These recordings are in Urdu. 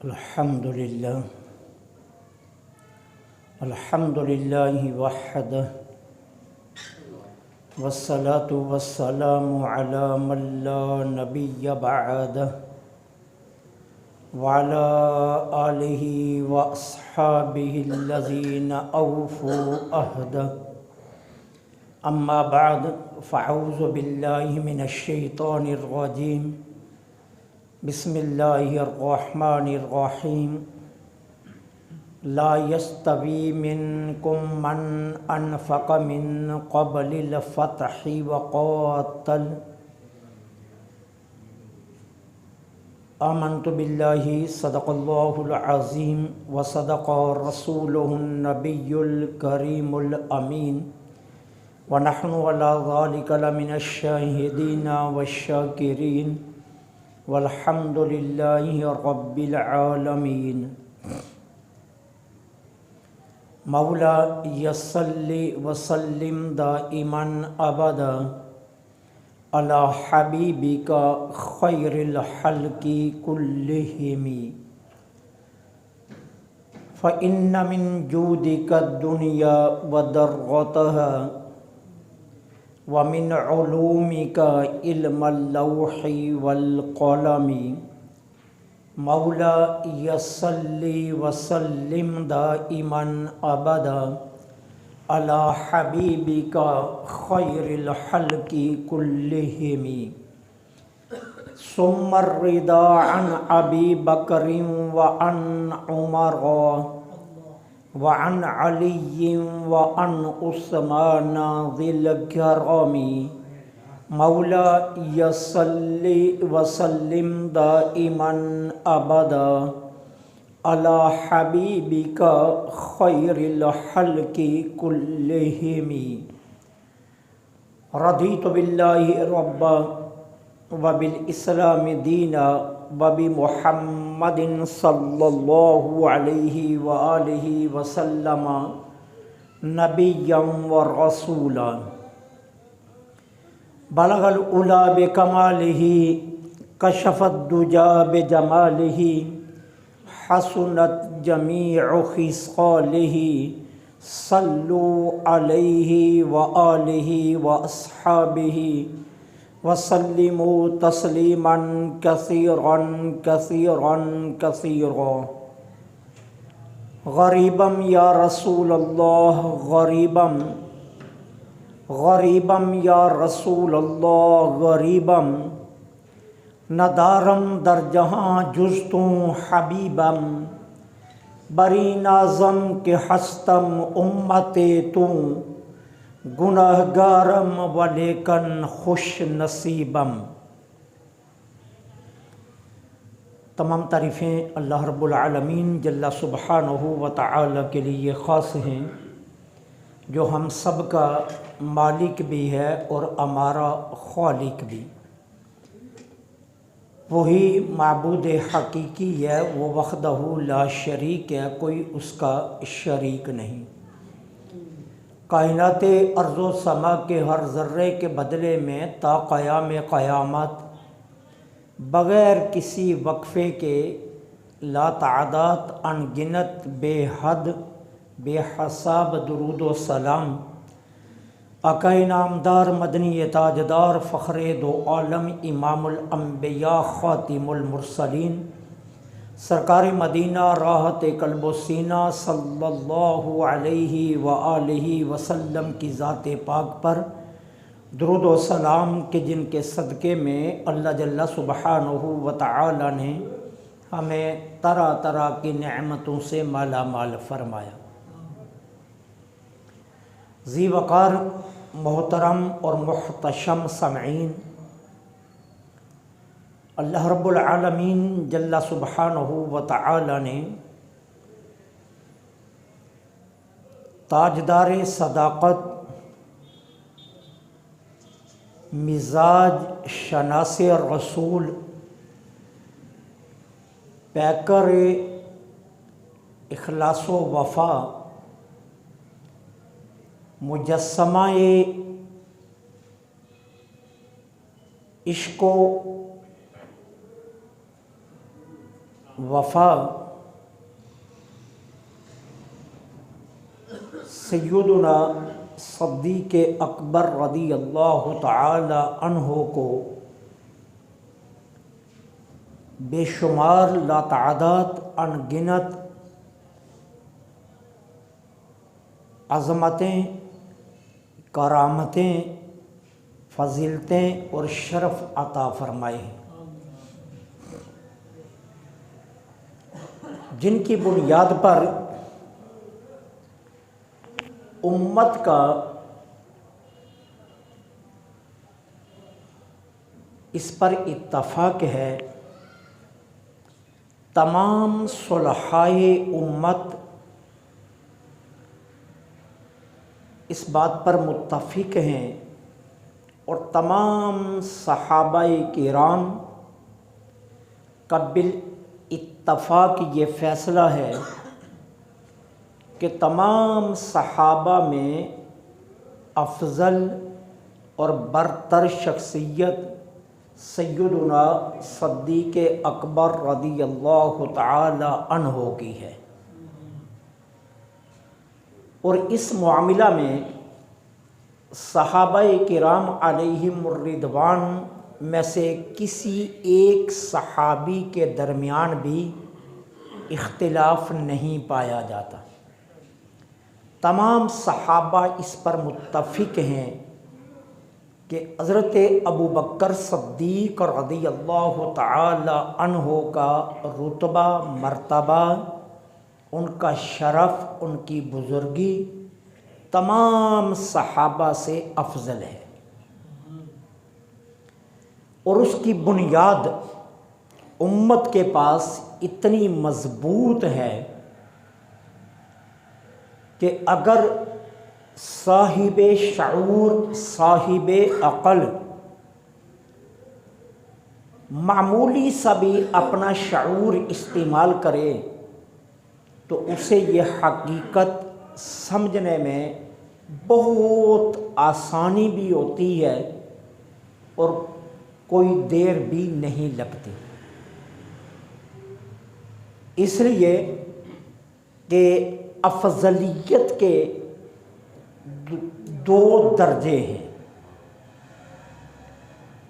الحمدللہ الحمدللہ وحدہ والصلاة والسلام علی من لا نبی بعدہ وعلی آلہ واصحابہ الذین اوفوا عہدہ اما بعد فاعوذ باللہ من الشیطان الرجیم بسم اللہ الرحمن الرحیم لا يستوی منکم من انفق من قبل الفتح وقاتل آمنت باللہ صدق اللہ العظیم وصدق رسولہ النبی الکریم الامین ونحن علی ذلک لمن الشاہدین والشاکرین والحمد للہ رب العالمین مولا یصلی وسلم دائما ابدا علی حبیبک خیر الخلق کلہم فإن من جودک الدنیا وضرتها ومن علومک علم اللوح والقلم مولا یصلی وسلم دائما ابدا علی حبیبک خیر الخلق کلہم ثم الرضا عن ابی بکر وعن عمر وعن علی وعن عثمان ذی الکرم مولا یصلی وسلم دائما ابدا علی حبیبک خیر الخلق کلہم رضیت باللہ ربا وبالاسلام دینا وبمحمد صلی اللہ علیہ وآلہ وسلم نبیا ورسولا بلغ العلا بکمالہ کشف الدجا بجمالہ حسنت جمیع خصالہ صلوا علیہ وآلہ واصحابہ وسلموا تسلیما کثیرا کثیرا کثیرا غریبا یا رسول اللہ غریبا غریبا یا رسول اللہ غریبا ندارم در جہاں جزتوں حبیبم بری نازم کے ہستم امت تو گناہ گارم ولیکن خوش نصیبم۔ تمام تعریفیں اللہ رب العالمین جل سبحانہ و تعالی کے لیے خاص ہیں، جو ہم سب کا مالک بھی ہے اور ہمارا خالق بھی۔ وہی معبود حقیقی ہے، وہ وحدہ لا شریک ہے، کوئی اس کا شریک نہیں۔ کائنات ارض و سما کے ہر ذرے کے بدلے میں تا قیام قیامت بغیر کسی وقفے کے لا تعداد ان گنت بے حد بے حساب درود و سلام آقا نامدار مدنی تاجدار فخر دو عالم امام الانبیاء خاتم المرسلین سرکار مدینہ راحت قلب و سینہ صلی اللہ علیہ وآلہ وسلم کی ذات پاک پر درود و سلام کہ جن کے صدقے میں اللہ جل سبحانہ و تعالی نے ہمیں طرح طرح کی نعمتوں سے مالا مال فرمایا۔ ذی وقار محترم اور محتشم سامعین، اللہ رب العالمین جل سبحانہ و تعالی نے تاجدار صداقت، مزاج شناس رسول، پیکر اخلاص و وفا، مجسمہ عشق و وفا سیدنا صدیق اکبر رضی اللہ تعالی عنہ کو بے شمار لاتعداد ان گنت عظمتیں، کرامتیں، فضیلتیں اور شرف عطا فرمائے ہیں، جن کی بنیاد پر امت کا اس پر اتفاق ہے، تمام صلحائے امت اس بات پر متفق ہیں اور تمام صحابہ کرام کا بالاتفاق یہ فیصلہ ہے کہ تمام صحابہ میں افضل اور برتر شخصیت سیدنا صدیق اکبر رضی اللہ تعالی عنہ کی ہے، اور اس معاملہ میں صحابہ کرام علیہم الرضوان میں سے کسی ایک صحابی کے درمیان بھی اختلاف نہیں پایا جاتا۔ تمام صحابہ اس پر متفق ہیں کہ حضرت ابو بکر صدیق رضی اللہ تعالی عنہ کا رتبہ، مرتبہ، ان کا شرف، ان کی بزرگی تمام صحابہ سے افضل ہے، اور اس کی بنیاد امت کے پاس اتنی مضبوط ہے کہ اگر صاحب شعور، صاحب عقل معمولی سا بھی اپنا شعور استعمال کرے تو اسے یہ حقیقت سمجھنے میں بہت آسانی بھی ہوتی ہے اور کوئی دیر بھی نہیں لگتی، اس لیے کہ افضلیت کے دو درجے ہیں،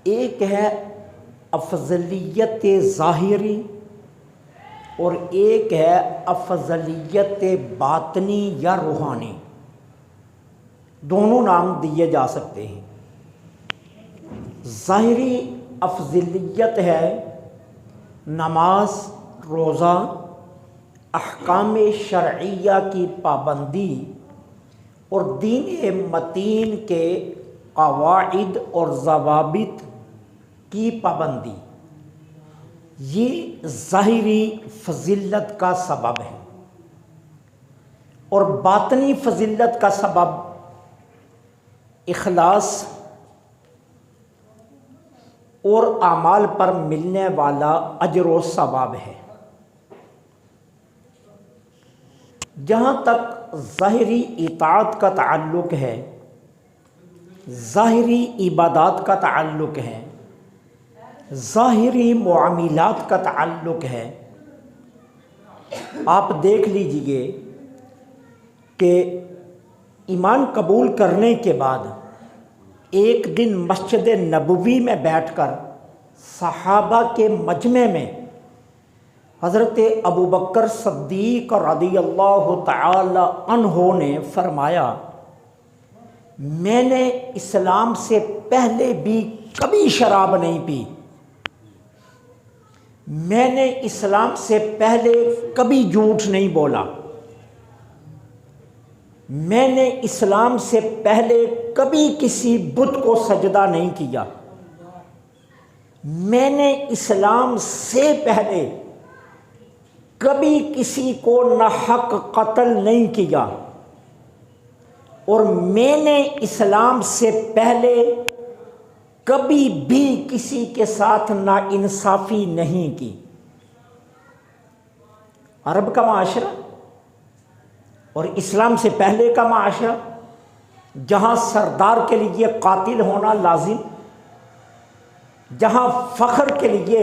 ایک ہے افضلیت ظاہری اور ایک ہے افضلیت باطنی یا روحانی، دونوں نام دیے جا سکتے ہیں۔ ظاہری افضلیت ہے نماز، روزہ، احکام شرعیہ کی پابندی اور دین متین کے قواعد اور ضوابط کی پابندی، یہ ظاہری فضیلت کا سبب ہے، اور باطنی فضیلت کا سبب اخلاص اور اعمال پر ملنے والا اجر و ثواب ہے۔ جہاں تک ظاہری اطاعت کا تعلق ہے، ظاہری عبادات کا تعلق ہے، ظاہری معاملات کا تعلق ہے، آپ دیکھ لیجئے کہ ایمان قبول کرنے کے بعد ایک دن مسجد نبوی میں بیٹھ کر صحابہ کے مجمع میں حضرت ابو بکر صدیق رضی اللہ تعالی عنہ نے فرمایا، میں نے اسلام سے پہلے بھی کبھی شراب نہیں پی، میں نے اسلام سے پہلے کبھی جھوٹ نہیں بولا، میں نے اسلام سے پہلے کبھی کسی بت کو سجدہ نہیں کیا، میں نے اسلام سے پہلے کبھی کسی کو ناحق قتل نہیں کیا، اور میں نے اسلام سے پہلے کبھی بھی کسی کے ساتھ ناانصافی نہیں کی۔ عرب کا معاشرہ اور اسلام سے پہلے کا معاشرہ، جہاں سردار کے لیے قاتل ہونا لازم، جہاں فخر کے لیے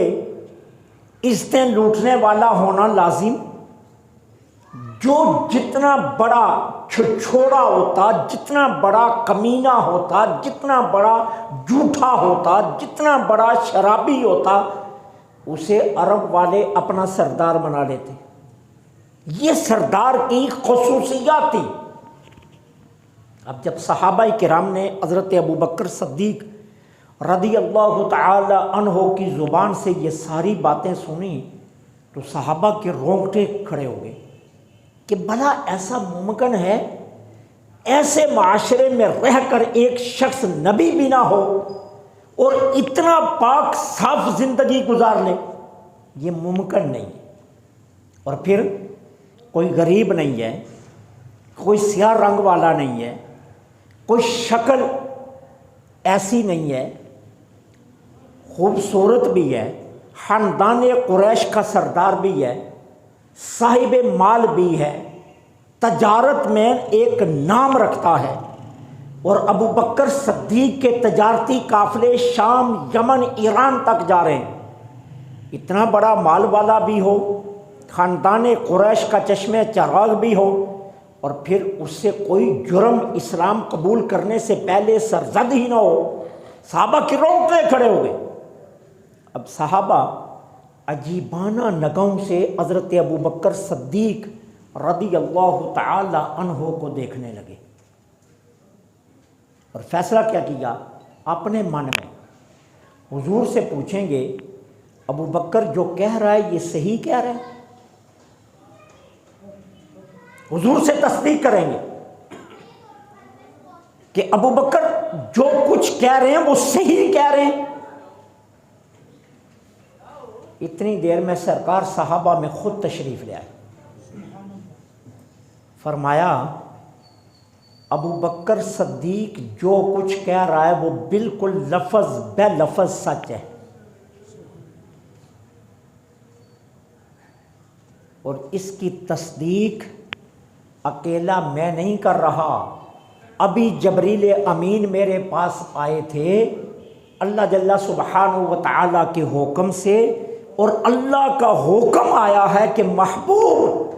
عزتیں لوٹنے والا ہونا لازم، جو جتنا بڑا چھچھوڑا ہوتا، جتنا بڑا کمینہ ہوتا، جتنا بڑا جھوٹا ہوتا، جتنا بڑا شرابی ہوتا، اسے عرب والے اپنا سردار بنا لیتے۔ یہ سردار کی خصوصیات تھی۔ اب جب صحابہ کرام نے حضرت ابوبکر صدیق رضی اللہ تعالی عنہ کی زبان سے یہ ساری باتیں سنی تو صحابہ کے رونگٹے کھڑے ہو گئے کہ بھلا ایسا ممکن ہے ایسے معاشرے میں رہ کر ایک شخص نبی بھی نہ ہو اور اتنا پاک صاف زندگی گزار لے؟ یہ ممکن نہیں ہے۔ اور پھر کوئی غریب نہیں ہے، کوئی سیاہ رنگ والا نہیں ہے، کوئی شکل ایسی نہیں ہے، خوبصورت بھی ہے، خاندان قریش کا سردار بھی ہے، صاحب مال بھی ہے، تجارت میں ایک نام رکھتا ہے، اور ابو بکر صدیق کے تجارتی قافلے شام، یمن، ایران تک جا رہے ہیں۔ اتنا بڑا مال والا بھی ہو، خاندان قریش کا چشمہ چراغ بھی ہو، اور پھر اس سے کوئی جرم اسلام قبول کرنے سے پہلے سرزد ہی نہ ہو۔ صحابہ کے رونگٹے کھڑے ہو گئے۔ اب صحابہ عجیبانہ نگاہوں سے حضرت ابوبکر صدیق رضی اللہ تعالی عنہ کو دیکھنے لگے، اور فیصلہ کیا کیا اپنے من میں؟ حضور سے پوچھیں گے ابوبکر جو کہہ رہا ہے یہ صحیح کہہ رہا ہے؟ حضور سے تصدیق کریں گے کہ ابوبکر جو کچھ کہہ رہے ہیں وہ صحیح کہہ رہے ہیں۔ اتنی دیر میں سرکار صحابہ میں خود تشریف لے آئے، فرمایا ابوبکر صدیق جو کچھ کہہ رہا ہے وہ بالکل لفظ بے لفظ سچ ہے، اور اس کی تصدیق اکیلا میں نہیں کر رہا، ابھی جبریل امین میرے پاس آئے تھے اللہ جل سبحانہ و تعالیٰ کے حکم سے، اور اللہ کا حکم آیا ہے کہ محبوب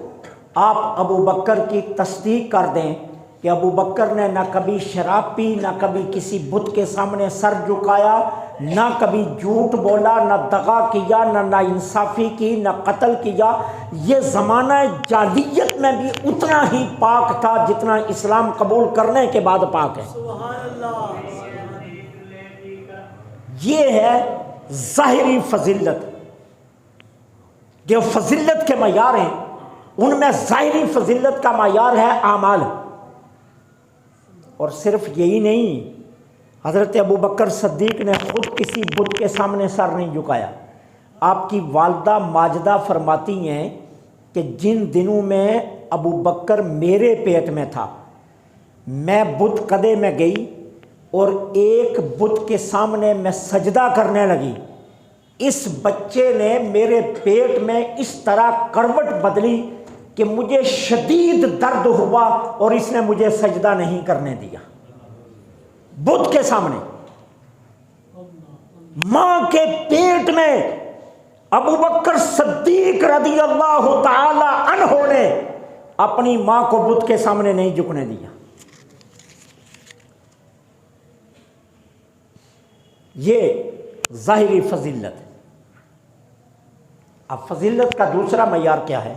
آپ ابوبکر کی تصدیق کر دیں کہ ابوبکر نے نہ کبھی شراب پی، نہ کبھی کسی بت کے سامنے سر جھکایا، نہ کبھی جھوٹ بولا، نہ دغا کیا، نہ ناانصافی کی، نہ قتل کیا۔ یہ زمانہ جاہلیت میں بھی اتنا ہی پاک تھا جتنا اسلام قبول کرنے کے بعد پاک ہے۔ یہ ہے ظاہری فضیلت۔ جو فضیلت کے معیار ہیں ان میں ظاہری فضیلت کا معیار ہے اعمال۔ اور صرف یہی نہیں، حضرت ابوبکر صدیق نے خود کسی بت کے سامنے سر نہیں جھکایا۔ آپ کی والدہ ماجدہ فرماتی ہیں کہ جن دنوں میں ابوبکر میرے پیٹ میں تھا، میں بت قدے میں گئی اور ایک بت کے سامنے میں سجدہ کرنے لگی، اس بچے نے میرے پیٹ میں اس طرح کروٹ بدلی کہ مجھے شدید درد ہوا اور اس نے مجھے سجدہ نہیں کرنے دیا۔ بت کے سامنے، ماں کے پیٹ میں ابوبکر صدیق رضی اللہ تعالی عنہ نے اپنی ماں کو بت کے سامنے نہیں جھکنے دیا۔ یہ ظاہری فضیلت۔ اب فضیلت کا دوسرا معیار کیا ہے؟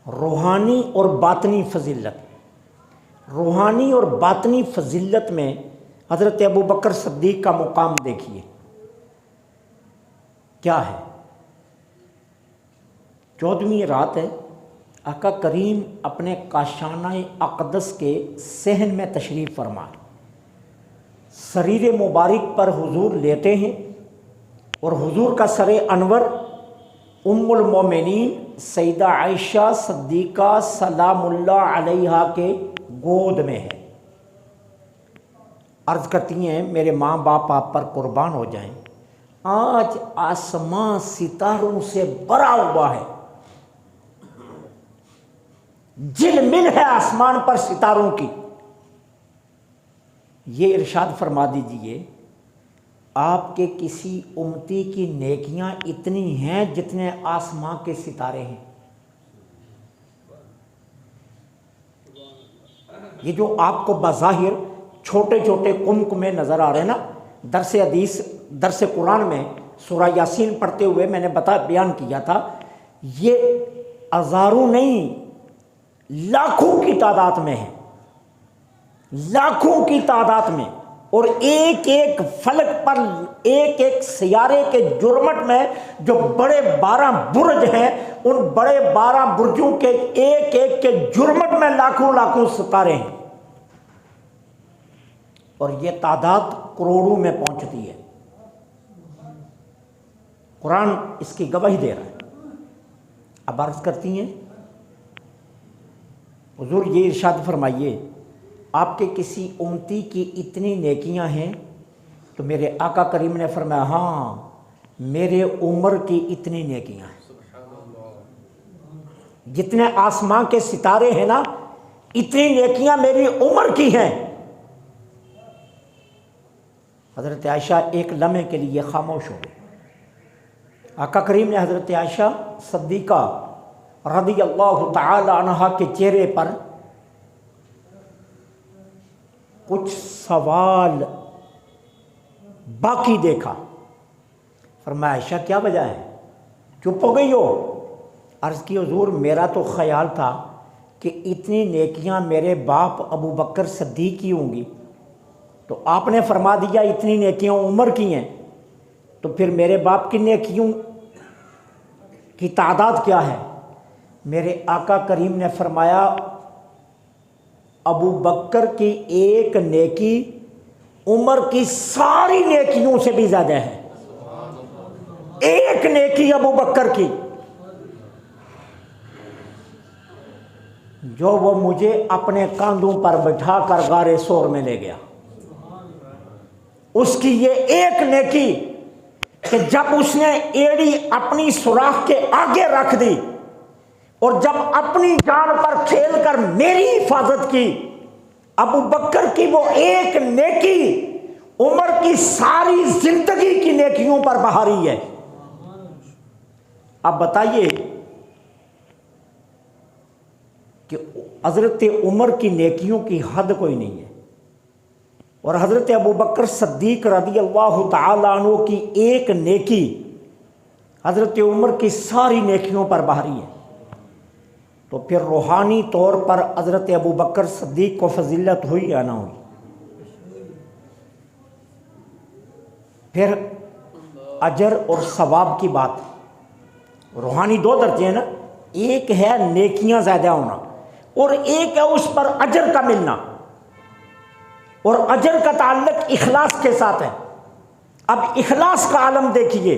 روحانی اور باطنی فضیلت۔ روحانی اور باطنی فضیلت میں حضرت ابوبکر صدیق کا مقام دیکھیے کیا ہے۔ 14ویں رات ہے، آقا کریم اپنے کاشانہ اقدس کے صحن میں تشریف فرما، سریر مبارک پر حضور لیتے ہیں، اور حضور کا سر انور ام المومنین سیدہ عائشہ صدیقہ سلام اللہ علیہا کے گود میں ہے۔ عرض کرتی ہیں میرے ماں باپ آپ پر قربان ہو جائیں، آج آسمان ستاروں سے بھرا ہوا ہے، جھلمل ہے آسمان پر ستاروں کی۔ یہ ارشاد فرما دیجئے آپ کے کسی امتی کی نیکیاں اتنی ہیں جتنے آسماں کے ستارے ہیں. یہ جو آپ کو بظاہر چھوٹے چھوٹے کمکمے نظر آ رہے ہیں نا، درس حدیث درس قرآن میں سورہ یاسین پڑھتے ہوئے میں نے بیان کیا تھا، یہ ہزاروں نہیں لاکھوں کی تعداد میں ہے، لاکھوں کی تعداد میں. اور ایک ایک فلک پر ایک ایک سیارے کے جرمٹ میں جو بڑے 12 برج ہیں، ان بڑے 12 برجوں کے ایک ایک کے جرمٹ میں لاکھوں لاکھوں ستارے ہیں، اور یہ تعداد کروڑوں میں پہنچتی ہے. قرآن اس کی گواہی دے رہا ہے. اب عرض کرتی ہیں حضور یہ ارشاد فرمائیے آپ کے کسی امتی کی اتنی نیکیاں ہیں؟ تو میرے آقا کریم نے فرمایا ہاں میرے عمر کی اتنی نیکیاں ہیں. جتنے آسمان کے ستارے ہیں نا، اتنی نیکیاں میری عمر کی ہیں. حضرت عائشہ ایک لمحے کے لیے خاموش ہو گئی. آقا کریم نے حضرت عائشہ صدیقہ رضی اللہ تعالی عنہا کے چہرے پر کچھ سوال باقی دیکھا. فرمایا عائشہ کیا وجہ ہے، چپ ہو گئی ہو؟ عرض کی حضور میرا تو خیال تھا کہ اتنی نیکیاں میرے باپ ابو بکر صدیق کی ہوں گی، تو آپ نے فرما دیا اتنی نیکیاں عمر کی ہیں، تو پھر میرے باپ کی نیکیوں کی تعداد کیا ہے؟ میرے آقا کریم نے فرمایا ابو بکر کی ایک نیکی عمر کی ساری نیکیوں سے بھی زیادہ ہے. ایک نیکی ابو بکر کی جو وہ مجھے اپنے کاندھوں پر بٹھا کر غار ثور میں لے گیا، اس کی یہ ایک نیکی کہ جب اس نے ایڑی اپنی سوراخ کے آگے رکھ دی اور جب اپنی جان پر کھیل کر میری حفاظت کی، ابو بکر کی وہ ایک نیکی عمر کی ساری زندگی کی نیکیوں پر بہاری ہے. اب بتائیے کہ حضرت عمر کی نیکیوں کی حد کوئی نہیں ہے، اور حضرت ابو بکر صدیق رضی اللہ تعالی عنہ کی ایک نیکی حضرت عمر کی ساری نیکیوں پر بہاری ہے. تو پھر روحانی طور پر حضرت ابو بکر صدیق کو فضیلت ہوئی یا نہ ہوئی؟ پھر اجر اور ثواب کی بات، روحانی دو درجے ہیں نا، ایک ہے نیکیاں زیادہ ہونا اور ایک ہے اس پر اجر کا ملنا، اور اجر کا تعلق اخلاص کے ساتھ ہے. اب اخلاص کا عالم دیکھیے،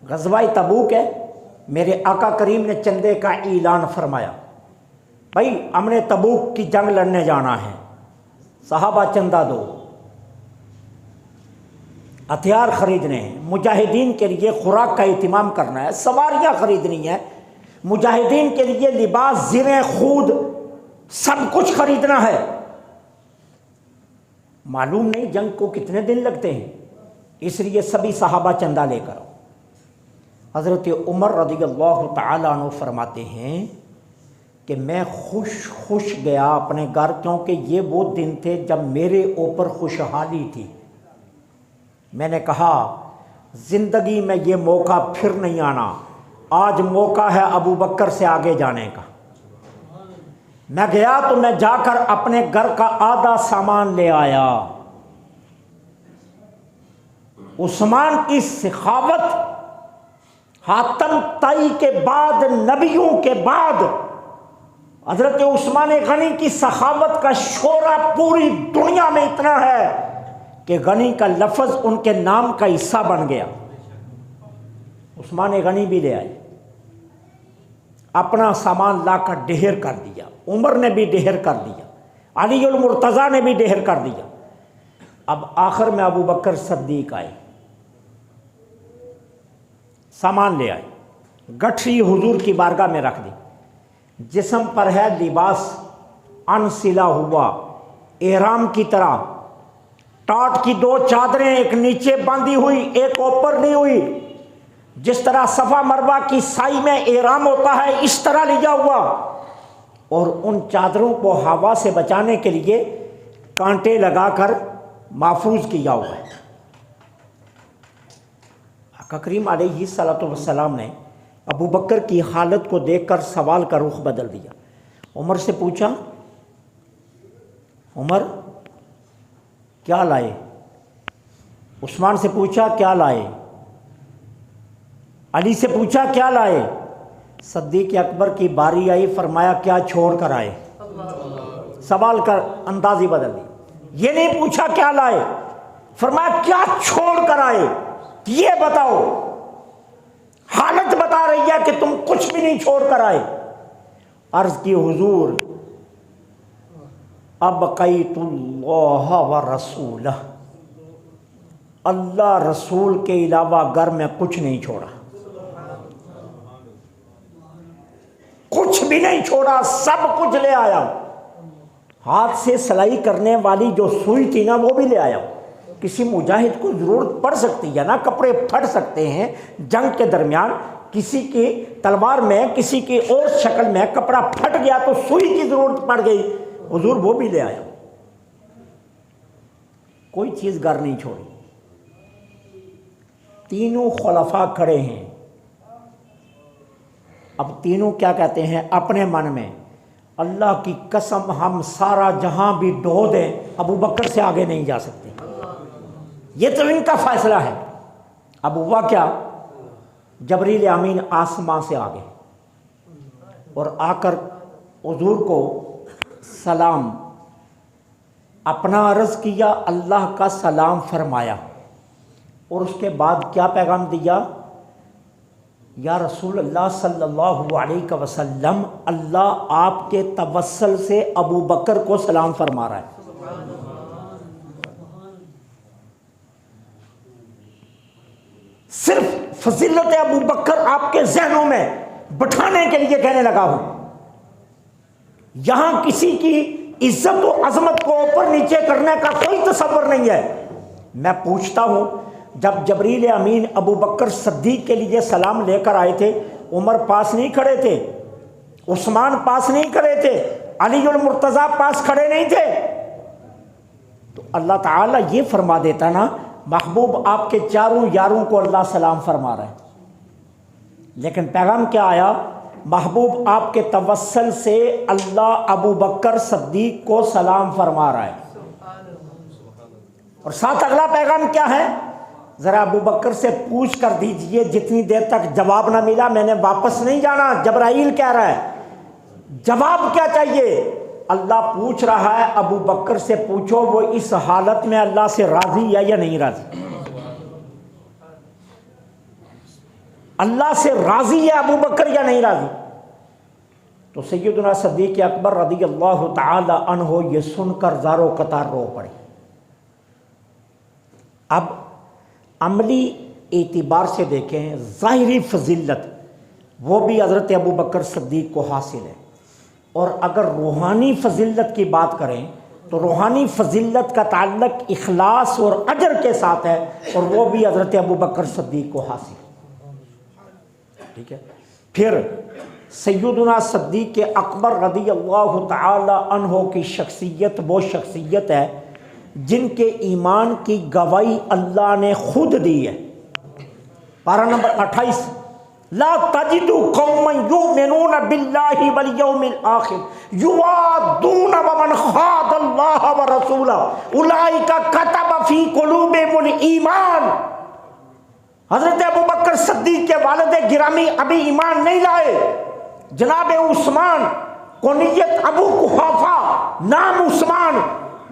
غزوہ تبوک ہے، میرے آقا کریم نے چندے کا اعلان فرمایا، بھائی ہم نے تبوک کی جنگ لڑنے جانا ہے، صحابہ چندہ دو، ہتھیار خریدنے ہیں، مجاہدین کے لیے خوراک کا اہتمام کرنا ہے، سواریاں خریدنی ہے، مجاہدین کے لیے لباس، زریں، خود سب کچھ خریدنا ہے. معلوم نہیں جنگ کو کتنے دن لگتے ہیں، اس لیے سبھی صحابہ چندہ لے کر. حضرت عمر رضی اللہ تعالیٰ عنہ فرماتے ہیں کہ میں خوش گیا اپنے گھر، کیونکہ یہ وہ دن تھے جب میرے اوپر خوشحالی تھی. میں نے کہا زندگی میں یہ موقع پھر نہیں آنا، آج موقع ہے ابو بکر سے آگے جانے کا. میں گیا تو میں جا کر اپنے گھر کا آدھا سامان لے آیا. عثمان کی سخاوت، حاتم طائی کے بعد، نبیوں کے بعد حضرت عثمان غنی کی سخاوت کا شعرہ پوری دنیا میں اتنا ہے کہ غنی کا لفظ ان کے نام کا حصہ بن گیا. عثمان غنی بھی لے آئے، اپنا سامان لا کر ڈھیر کر دیا، عمر نے بھی ڈھیر کر دیا، علی المرتضیٰ نے بھی ڈھیر کر دیا. اب آخر میں ابو بکر صدیق آئے، سامان لے آئے، گٹھری حضور کی بارگاہ میں رکھ دی. جسم پر ہے لباس ان سلا ہوا احرام کی طرح، ٹاٹ کی دو چادریں، ایک نیچے باندھی ہوئی ایک اوپر لی ہوئی، جس طرح صفا مروہ کی سائی میں احرام ہوتا ہے اس طرح لیا ہوا، اور ان چادروں کو ہوا سے بچانے کے لیے کانٹے لگا کر محفوظ کیا ہوا ہے۔ آقا کریم علیہ الصلوۃ والسلام نے ابو بکر کی حالت کو دیکھ کر سوال کا رخ بدل دیا۔ عمر سے پوچھا، عمر کیا لائے؟ عثمان سے پوچھا کیا لائے؟ علی سے پوچھا کیا لائے؟ صدیق اکبر کی باری آئی، فرمایا کیا چھوڑ کر آئے؟ سوال کا انداز ہی بدل دی۔ یہ نہیں پوچھا کیا لائے، فرمایا کیا چھوڑ کر آئے، یہ بتاؤ۔ حالت بتا رہی ہے کہ تم کچھ بھی نہیں چھوڑ کر آئے۔ عرض کی حضور ابقیت اللہ ورسولہ، اللہ رسول کے علاوہ گھر میں کچھ نہیں چھوڑا، کچھ بھی نہیں چھوڑا، سب کچھ لے آیا۔ ہاتھ سے سلائی کرنے والی جو سوئی تھی نا وہ بھی لے آیا۔ کسی مجاہد کو ضرورت پڑ سکتی ہے نا، کپڑے پھٹ سکتے ہیں جنگ کے درمیان، کسی کی تلوار میں کسی کی اور شکل میں کپڑا پھٹ گیا تو سوئی کی ضرورت پڑ گئی، حضور وہ بھی لے آیا۔ کوئی چیز گھر نہیں چھوڑی۔ تینوں خلفاء کھڑے ہیں، اب تینوں کیا کہتے ہیں اپنے من میں، اللہ کی قسم ہم سارا جہاں بھی ڈھو دیں ابو بکر سے آگے نہیں جا سکتے، یہ تو ان کا فیصلہ ہے۔ اب ہوا کیا، جبریل امین آسمان سے آ گئے اور آ کر حضور کو سلام، اپنا عرض کیا، اللہ کا سلام فرمایا، اور اس کے بعد کیا پیغام دیا، یا رسول اللہ صلی اللہ علیہ وسلم، اللہ آپ کے توسل سے ابو بکر کو سلام فرما رہا ہے۔ صرف فضیلت ابو بکر آپ کے ذہنوں میں بٹھانے کے لیے کہنے لگا ہوں۔ یہاں کسی کی عزت و عظمت کو اوپر نیچے کرنے کا کوئی تصور نہیں ہے۔ میں پوچھتا ہوں، جب جبریل امین ابو بکر صدیق کے لیے سلام لے کر آئے تھے، عمر پاس نہیں کھڑے تھے، عثمان پاس نہیں کھڑے تھے، علی المرتضیٰ پاس کھڑے نہیں تھے، تو اللہ تعالیٰ یہ فرما دیتا نا، محبوب آپ کے چاروں یاروں کو اللہ سلام فرما رہا ہے۔ لیکن پیغام کیا آیا، محبوب آپ کے توسل سے اللہ ابو بکر صدیق کو سلام فرما رہا ہے۔ اور ساتھ اگلا پیغام کیا ہے، ذرا ابو بکر سے پوچھ کر دیجئے، جتنی دیر تک جواب نہ ملا میں نے واپس نہیں جانا۔ جبرائیل کہہ رہا ہے جواب کیا چاہیے، اللہ پوچھ رہا ہے ابو بکر سے پوچھو وہ اس حالت میں اللہ سے راضی ہے یا نہیں راضی، اللہ سے راضی ہے ابو بکر یا نہیں راضی۔ تو سیدنا صدیق اکبر رضی اللہ تعالی عنہ یہ سن کر زارو قطار رو پڑے۔ اب عملی اعتبار سے دیکھیں، ظاہری فضیلت وہ بھی حضرت ابو بکر صدیق کو حاصل ہے، اور اگر روحانی فضیلت کی بات کریں تو روحانی فضیلت کا تعلق اخلاص اور اجر کے ساتھ ہے، اور وہ بھی حضرت ابو بکر صدیق کو حاصل ہے۔ ٹھیک ہے، پھر سیدنا صدیق اکبر رضی اللہ تعالی عنہ کی شخصیت وہ شخصیت ہے جن کے ایمان کی گواہی اللہ نے خود دی ہے۔ پارہ نمبر 28، لا تجد قوما یؤمنون باللہ والیوم الآخر یوادون ومن خاد اللہ ورسولہ اولئک کتب فی قلوبہم الایمان۔ حضرت ابو بکر صدیق کے والد گرامی ابھی ایمان نہیں لائے، جناب عثمان کنیت ابو قحافہ نام عثمان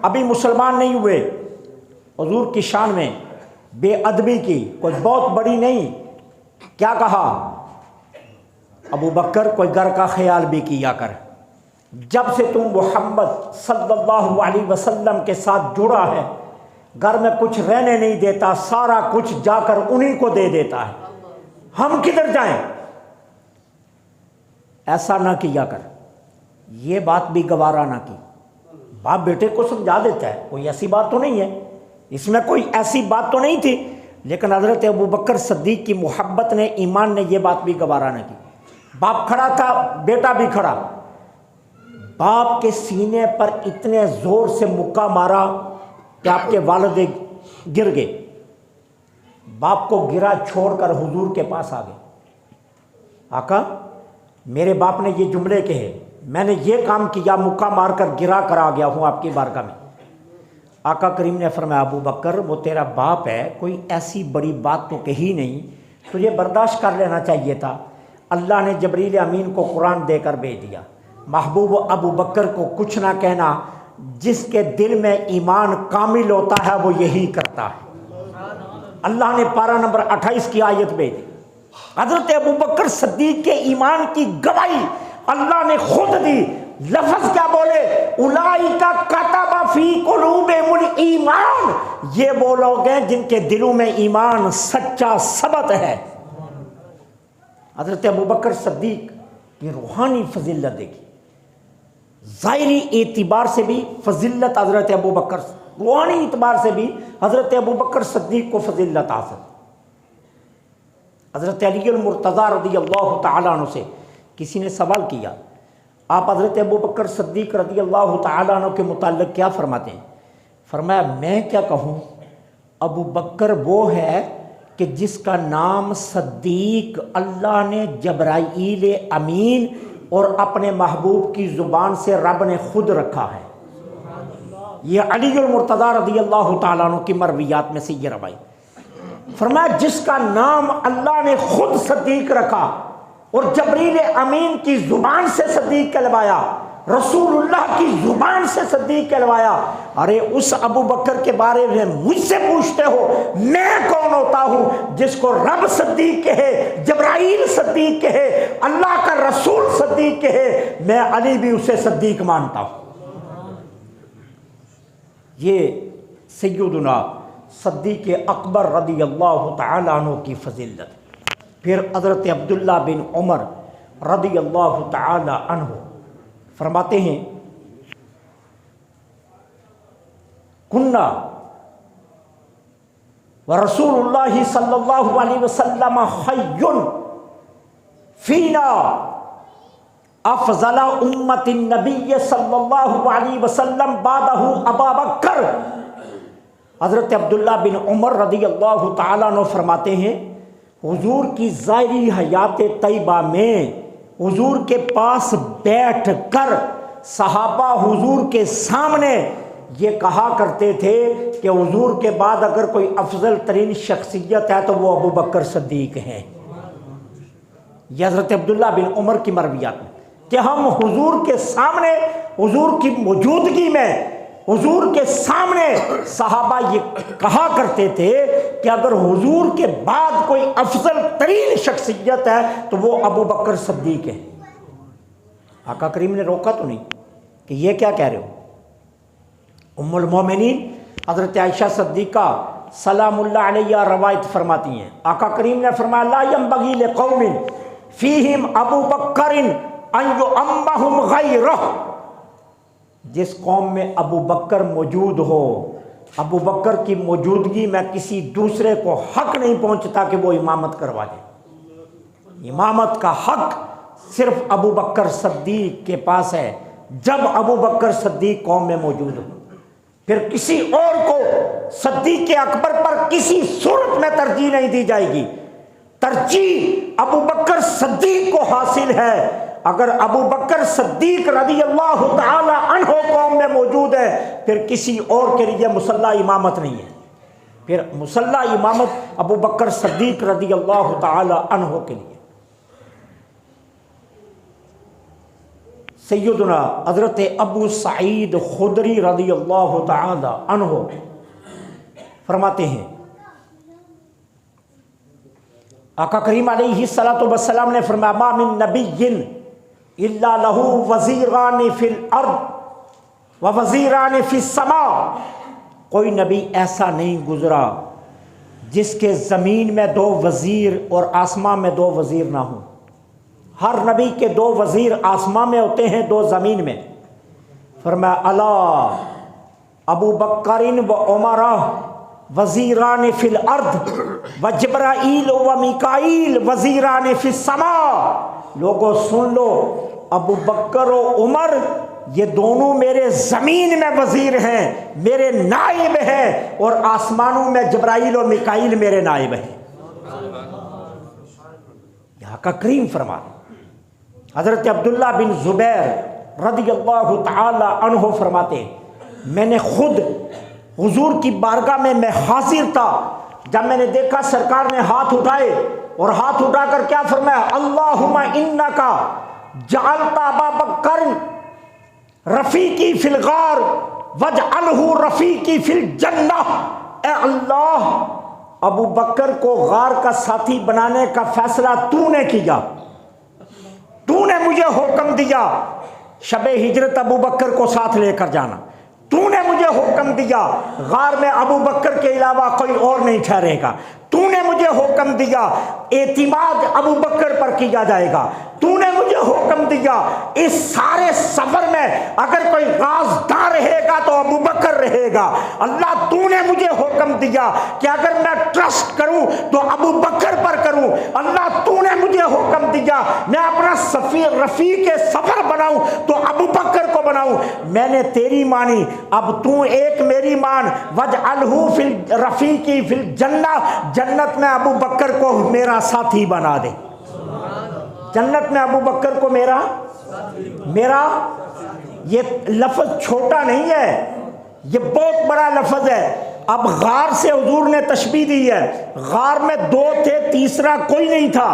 ابھی مسلمان نہیں ہوئے۔ حضور کی شان میں بے ادبی کی کوئی بہت بڑی نہیں، کیا کہا، ابو بکر کوئی گھر کا خیال بھی کیا کر، جب سے تم محمد صلی اللہ علیہ وسلم کے ساتھ جڑا ہے گھر میں کچھ رہنے نہیں دیتا، سارا کچھ جا کر انہی کو دے دیتا ہے، ہم کدھر جائیں، ایسا نہ کیا کر۔ یہ بات بھی گوارا نہ کی، باپ بیٹے کو سمجھا دیتا ہے، کوئی ایسی بات تو نہیں ہے، اس میں کوئی ایسی بات تو نہیں تھی، لیکن حضرت ابو بکر صدیق کی محبت نے، ایمان نے یہ بات بھی گوارا نہ کی۔ باپ کھڑا تھا، بیٹا بھی کھڑا، باپ کے سینے پر اتنے زور سے مکہ مارا کہ آپ کے والد گر گئے۔ باپ کو گرا چھوڑ کر حضور کے پاس آ گئے، آقا میرے باپ نے یہ جملے کہے، میں نے یہ کام کیا، مکہ مار کر گرا کر آ گیا ہوں آپ کی بارگاہ میں۔ آقا کریم نے فرمایا ابو بکر وہ تیرا باپ ہے، کوئی ایسی بڑی بات تو کہی نہیں، تجھے برداشت کر لینا چاہیے تھا۔ اللہ نے جبریل امین کو قرآن دے کر بھیج دیا، محبوب ابو بکر کو کچھ نہ کہنا، جس کے دل میں ایمان کامل ہوتا ہے وہ یہی کرتا ہے۔ اللہ نے پارہ نمبر 28 کی آیت بھیجی، حضرت ابو بکر صدیق کے ایمان کی گواہی اللہ نے خود دی۔ لفظ کیا بولے؟ اولئک کتب فی قلوبہم الایمان، یہ وہ لوگ ہیں جن کے دلوں میں ایمان سچا ثبت ہے۔ حضرت ابو بکر صدیق کی روحانی فضیلت دیکھی، ظاہری اعتبار سے بھی فضیلت حضرت ابو بکر، روحانی اعتبار سے بھی حضرت ابو بکر صدیق کو فضیلت حاصل۔ حضرت علی المرتضیٰ رضی اللہ تعالیٰ عنہ سے کسی نے سوال کیا، آپ حضرت ابو بکر صدیق رضی اللہ تعالیٰ عنہ کے متعلق کیا فرماتے ہیں؟ فرمایا میں کیا کہوں، ابو بکر وہ ہے کہ جس کا نام صدیق اللہ نے جبرائیل امین اور اپنے محبوب کی زبان سے رب نے خود رکھا ہے۔ یہ علی المرتضیٰ رضی اللہ تعالیٰ عنہ کی مرویات میں سے یہ روایت۔ فرمایا جس کا نام اللہ نے خود صدیق رکھا اور جبریل امین کی زبان سے صدیق کہلوایا، رسول اللہ کی زبان سے صدیق کہلوایا، ارے اس ابو بکر کے بارے میں مجھ سے پوچھتے ہو میں کون ہوتا ہوں جس کو رب صدیق کہے، جبرائیل صدیق کہے، اللہ کا رسول صدیق کہے، میں علی بھی اسے صدیق مانتا ہوں۔ یہ سیدنا صدیق اکبر رضی اللہ تعالیٰ عنہ کی فضیلت۔ پھر حضرت عبداللہ بن عمر رضی اللہ تعالیٰ عنہ فرماتے ہیں کننا ورسول اللہ صلی اللہ علیہ وسلم حی فینا افضل امت النبی صلی اللہ علیہ وسلم بعدہ ابا بکر۔ حضرت عبداللہ بن عمر رضی اللہ تعالیٰ عنہ فرماتے ہیں حضور کی ظاہری حیات طیبہ میں حضور کے پاس بیٹھ کر صحابہ حضور کے سامنے یہ کہا کرتے تھے کہ حضور کے بعد اگر کوئی افضل ترین شخصیت ہے تو وہ ابو بکر صدیق ہیں۔ یہ حضرت عبداللہ بن عمر کی مرویات میں کہ ہم حضور کے سامنے، حضور کی موجودگی میں، حضور کے سامنے صحابہ یہ کہا کرتے تھے کہ اگر حضور کے بعد کوئی افضل ترین شخصیت ہے تو وہ ابو بکر صدیق ہے۔ آقا کریم نے روکا تو نہیں کہ یہ کیا کہہ رہے ہو۔ ام المومنین حضرت عائشہ صدیقہ سلام اللہ علیہ روایت فرماتی ہیں، آقا کریم نے فرمایا لا ينبغي لقوم فیہم ابو بکر ان یعمہم غیرہ، جس قوم میں ابو بکر موجود ہو، ابو بکر کی موجودگی میں کسی دوسرے کو حق نہیں پہنچتا کہ وہ امامت کروا دے۔ امامت کا حق صرف ابو بکر صدیق کے پاس ہے جب ابو بکر صدیق قوم میں موجود ہو، پھر کسی اور کو صدیق اکبر پر کسی صورت میں ترجیح نہیں دی جائے گی۔ ترجیح ابو بکر صدیق کو حاصل ہے۔ اگر ابو بکر صدیق رضی اللہ تعالی عنہ قوم میں موجود ہے پھر کسی اور کے لیے مسلح امامت نہیں ہے، پھر مسلح امامت ابو بکر صدیق رضی اللہ تعالی عنہ کے لیے۔ سیدنا حضرت ابو سعید خدری رضی اللہ تعالی عنہ فرماتے ہیں آقا کریم علیہ الصلوۃ والسلام نے فرمایا ما من نبی الا لہ وزیران فی الارض ووزیران فی السماء، کوئی نبی ایسا نہیں گزرا جس کے زمین میں 2 وزیر اور آسمان میں 2 وزیر نہ ہوں۔ ہر نبی کے 2 وزیر آسمان میں ہوتے ہیں، 2 زمین میں۔ فرمایا الا ابو بکر و عمر وزیران فی الارض و جبرائیل و میکائیل وزیران فی السماء۔ لوگوں سن لو، ابو بکر و عمر یہ دونوں میرے زمین میں وزیر ہیں، میرے نائب ہیں، اور آسمانوں میں جبرائیل و میکائیل میرے نائب ہیں۔ یہاں کا کریم فرمان۔ حضرت عبداللہ بن زبیر رضی اللہ تعالی عنہ فرماتے ہیں میں نے خود حضور کی بارگاہ میں حاضر تھا، جب میں نے دیکھا سرکار نے ہاتھ اٹھائے اور ہاتھ اٹھا کر کیا فرمایا، اللہم انکا جعلت ابا بکر رفیقی فی الغار واجعلہ رفیقی فی الجنہ۔ اے اللہ، ابو بکر کو غار کا ساتھی بنانے کا فیصلہ تو نے کیا، تو نے مجھے حکم دیا شب ہجرت ابو بکر کو ساتھ لے کر جانا، تو نے مجھے حکم دیا غار میں ابو بکر کے علاوہ کوئی اور نہیں ٹھہرے گا، تو نے مجھے حکم دیا اعتماد ابو بکر پر کیا جائے گا، تو نے مجھے حکم دیا اس سارے سفر میں اگر کوئی رازدار رہے گا تو ابو بکر رہے گا۔ اللہ تو نے مجھے حکم دیا کہ اگر میں ٹرسٹ کروں تو ابو بکر پر کروں۔ اللہ تو نے مجھے حکم دیا میں اپنا رفیق سفر بناؤں تو ابو بکر کو بناؤں۔ میں نے تیری مانی، اب تو ایک میری مان، وجعلہ فی رفیقی فی الجنہ، جنت میں ابو بکر کو میرا ساتھی بنا دے، جنت میں ابو بکر کو میرا یہ لفظ چھوٹا نہیں ہے، یہ بہت بڑا لفظ ہے۔ اب غار سے حضور نے تشبیہ دی ہے، غار میں دو تھے تیسرا کوئی نہیں تھا،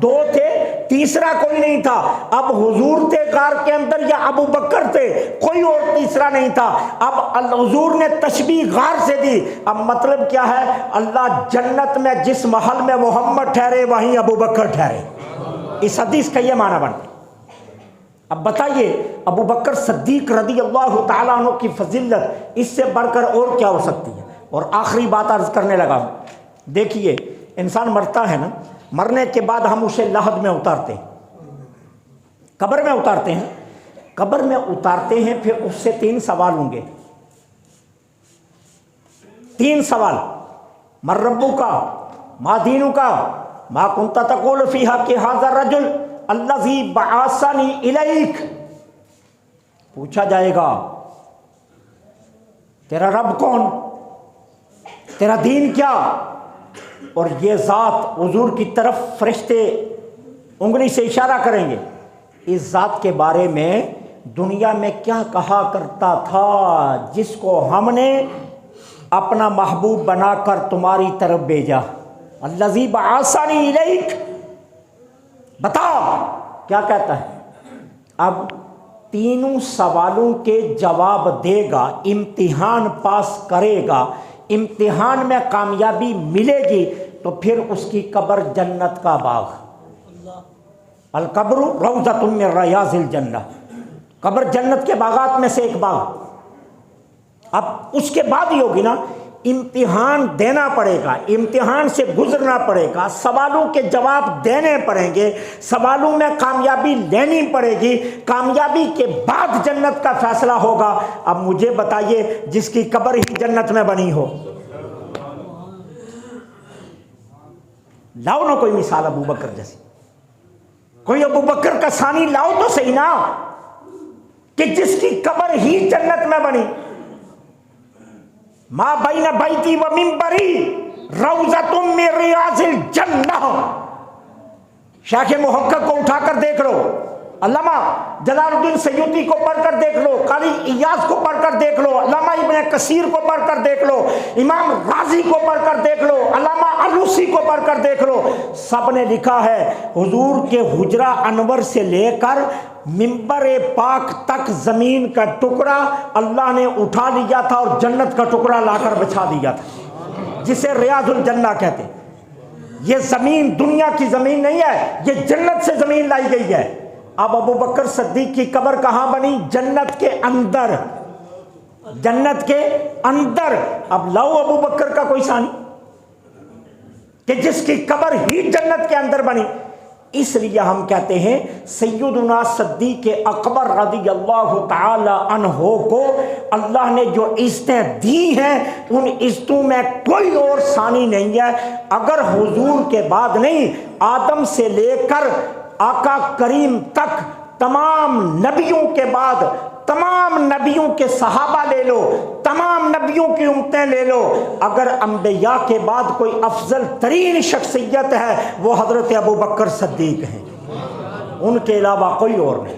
دو تھے تیسرا کوئی نہیں تھا، اب حضور تھے غار کے اندر یا ابو بکر تھے، کوئی اور تیسرا نہیں تھا۔ اب حضور نے تشبیہ غار سے دی، اب مطلب کیا ہے، اللہ جنت میں جس محل میں محمد ٹھہرے وہیں ابو بکر ٹھہرے، اس حدیث کا یہ معنی بنتا ہے۔ اب بتائیے ابو بکر صدیق رضی اللہ تعالیٰ عنہ کی فضیلت اس سے بڑھ کر اور کیا ہو سکتی ہے؟ اور آخری بات عرض کرنے لگا ہوں، دیکھیے انسان مرتا ہے نا، مرنے کے بعد ہم اسے لحد میں اتارتے ہیں، قبر میں اتارتے ہیں، قبر میں اتارتے ہیں، پھر اس سے 3 سوال ہوں گے، 3 سوال، من ربک، ما دینک، ما کنت تقول فی حق ھذا الرجل الذی بعثنی الیک۔ پوچھا جائے گا تیرا رب کون، تیرا دین کیا، اور یہ ذات حضور کی طرف فرشتے انگلی سے اشارہ کریں گے، اس ذات کے بارے میں دنیا میں کیا کہا کرتا تھا جس کو ہم نے اپنا محبوب بنا کر تمہاری طرف بھیجا، الذی بعثنی الیک، بتا کیا کہتا ہے۔ اب تینوں سوالوں کے جواب دے گا، امتحان پاس کرے گا، امتحان میں کامیابی ملے گی تو پھر اس کی قبر جنت کا باغ، القبر روضۃ من ریاض الجنہ، قبر جنت کے باغات میں سے ایک باغ۔ اب اس کے بعد ہی ہوگی نا، امتحان دینا پڑے گا، امتحان سے گزرنا پڑے گا، سوالوں کے جواب دینے پڑیں گے، سوالوں میں کامیابی لینی پڑے گی، کامیابی کے بعد جنت کا فیصلہ ہوگا۔ اب مجھے بتائیے جس کی قبر ہی جنت میں بنی ہو، لاؤ نا کوئی مثال ابو بکر جیسی، کوئی ابو بکر کا ثانی لاؤ تو صحیح نا، کہ جس کی قبر ہی جنت میں بنی۔ ما بین بیتی و منبری روضۃ من ریاض الجنہ۔ شیخ محقق کو اٹھا کر دیکھ لو، علامہ جلال الدین سیوطی کو پڑھ کر دیکھ لو، قاضی ایاز کو پڑھ کر دیکھ لو، علامہ ابن کثیر کو پڑھ کر دیکھ لو، امام غازی کو پڑھ کر دیکھ لو، علامہ علوسی کو پڑھ کر دیکھ لو، سب نے لکھا ہے حضور کے حجرہ انور سے لے کر منبر پاک تک زمین کا ٹکڑا اللہ نے اٹھا لیا تھا اور جنت کا ٹکڑا لا کر بچھا دیا تھا، جسے ریاض الجنہ کہتے ہیں۔ یہ زمین دنیا کی زمین نہیں ہے، یہ جنت سے زمین لائی گئی ہے۔ اب ابو بکر صدیق کی قبر کہاں بنی؟ جنت کے اندر، جنت کے اندر۔ اب لاؤ ابو بکر کا کوئی ثانی کہ جس کی قبر ہی جنت کے اندر بنی۔ اس لیے ہم کہتے ہیں سیدنا صدیق اکبر رضی اللہ تعالی عنہ کو اللہ نے جو عزتیں دی ہیں ان عزتوں میں کوئی اور ثانی نہیں ہے. اگر حضور کے بعد نہیں، آدم سے لے کر آقا کریم تک تمام نبیوں کے بعد تمام نبیوں کے صحابہ لے لو، تمام نبیوں کی امتیں لے لو، اگر انبیاء کے بعد کوئی افضل ترین شخصیت ہے وہ حضرت ابوبکر صدیق ہیں، ان کے علاوہ کوئی اور نہیں.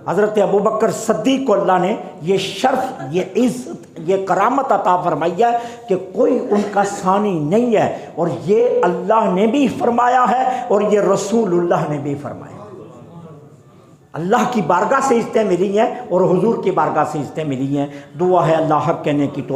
حضرت ابوبکر صدیق کو اللہ نے یہ شرف، یہ عزت، یہ کرامت عطا فرمائی ہے کہ کوئی ان کا ثانی نہیں ہے، اور یہ اللہ نے بھی فرمایا ہے اور یہ رسول اللہ نے بھی فرمایا. اللہ کی بارگاہ سے عزتیں ملی ہیں اور حضور کی بارگاہ سے عزتیں ملی ہیں. دعا ہے اللہ حق کہنے کی تو